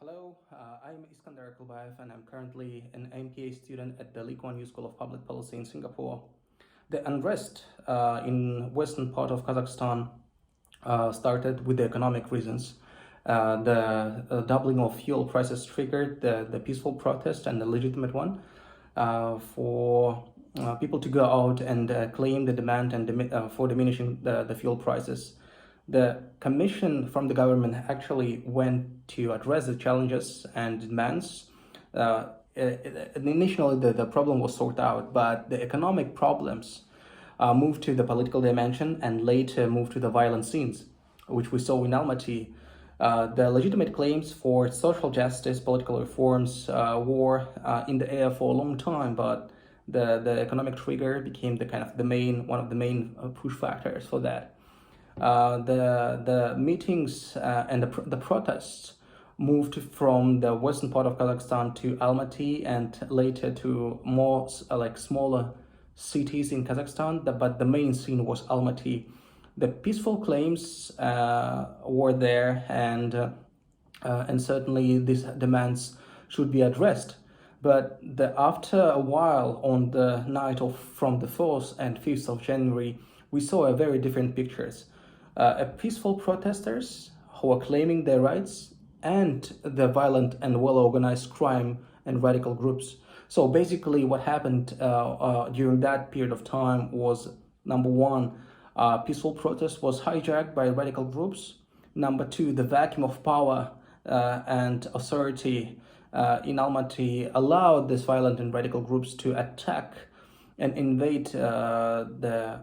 Hello, I'm Iskander Akylbayev and I'm currently an MPA student at the Lee Kuan Yew School of Public Policy in Singapore. The unrest in western part of Kazakhstan started with the economic reasons. The doubling of fuel prices triggered the peaceful protest and the legitimate one for people to go out and claim the demand and for diminishing the fuel prices. The commission from the government actually went to address the challenges and demands. Initially, the problem was sorted out, but the economic problems moved to the political dimension and later moved to the violent scenes, which we saw in Almaty. The legitimate claims for social justice, political reforms were in the air for a long time, but the economic trigger became one of the main push factors for that. The meetings and the protests moved from the western part of Kazakhstan to Almaty and later to more smaller cities in Kazakhstan, but the main scene was Almaty. The peaceful claims were there, and certainly these demands should be addressed. But after a while, on the night from the 4th and 5th of January, we saw a very different pictures. Peaceful protesters who are claiming their rights and the violent and well-organized crime and radical groups. So basically what happened during that period of time was, number one, peaceful protest was hijacked by radical groups. Number two, the vacuum of power and authority in Almaty allowed these violent and radical groups to attack and invade the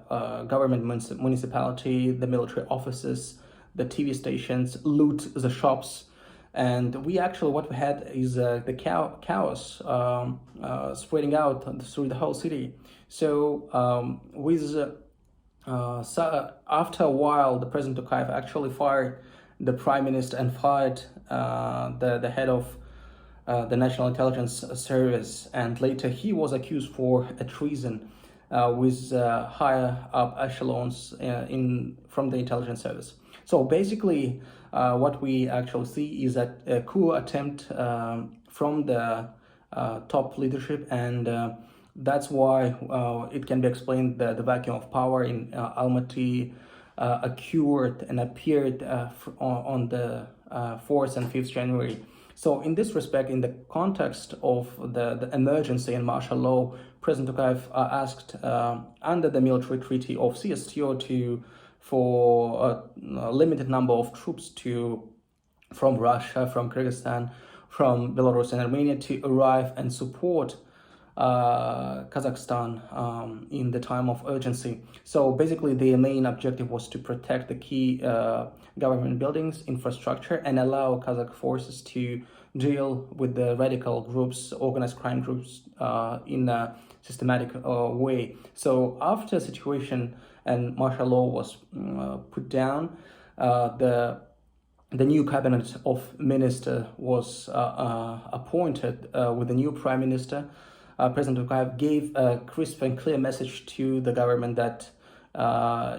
government municipality, the military offices, the TV stations, loot the shops. And what we had is the chaos spreading out through the whole city. So after a while, the President Tokayev actually fired the Prime Minister and fired the head of the National Intelligence Service, and later he was accused for a treason with higher up echelons from the intelligence service. So basically, what we actually see is a coup attempt from the top leadership, and that's why it can be explained that the vacuum of power in Almaty occurred and appeared on the 4th and 5th January. So in this respect, in the context of the emergency and martial law, President Tokayev asked under the military treaty of CSTO for a limited number of troops from Russia, from Kyrgyzstan, from Belarus and Armenia to arrive and support Kazakhstan in the time of urgency. So basically the main objective was to protect the key government buildings, infrastructure, and allow Kazakh forces to deal with the radical groups, organized crime groups in a systematic way. So after situation and martial law was put down, the new cabinet of minister was appointed with the new prime minister. President Tokayev gave a crisp and clear message to the government that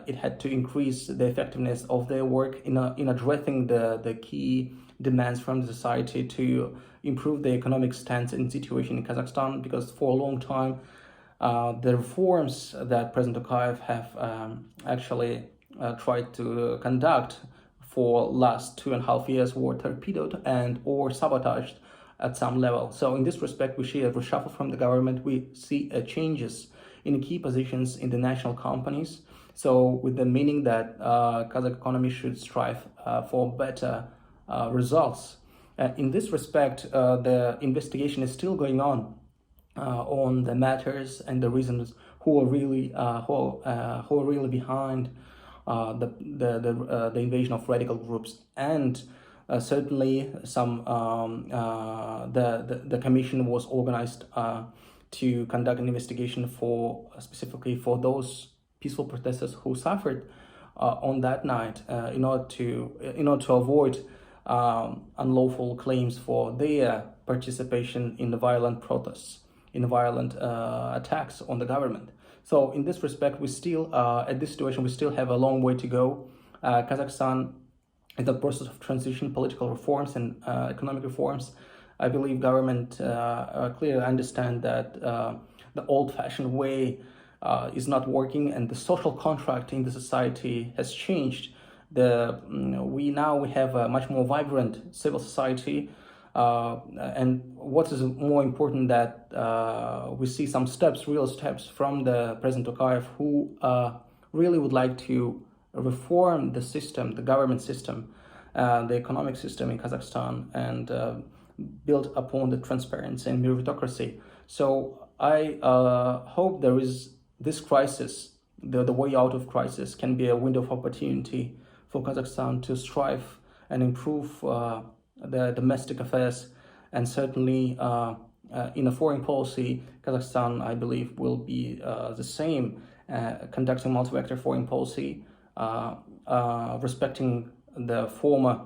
it had to increase the effectiveness of their work in addressing the key demands from the society to improve the economic stance and situation in Kazakhstan, because for a long time the reforms that President Tokayev have actually tried to conduct for last 2.5 years were torpedoed and or sabotaged at some level. So in this respect, we see a reshuffle from the government. We see changes in key positions in the national companies. So with the meaning that Kazakh economy should strive for better results. In this respect, the investigation is still going on the matters and the reasons who are really behind the invasion of radical groups, and certainly some the commission was organized to conduct an investigation specifically for those peaceful protesters who suffered on that night in order to avoid unlawful claims for their participation in the violent protests, in the violent attacks on the government. So in this respect, we still at this situation we still have a long way to go. Kazakhstan in the process of transition, political reforms and economic reforms. I believe government clearly understand that the old-fashioned way is not working, and the social contract in the society has changed. We have a much more vibrant civil society, and what is more important, that we see some real steps from the President Tokayev, who really would like to reform the system, the government system, the economic system in Kazakhstan, and build upon the transparency and meritocracy. So I hope there is this crisis, the way out of crisis can be a window of opportunity for Kazakhstan to strive and improve the domestic affairs, and certainly in a foreign policy, Kazakhstan, I believe, will be the same, conducting multi-vector foreign policy, respecting the former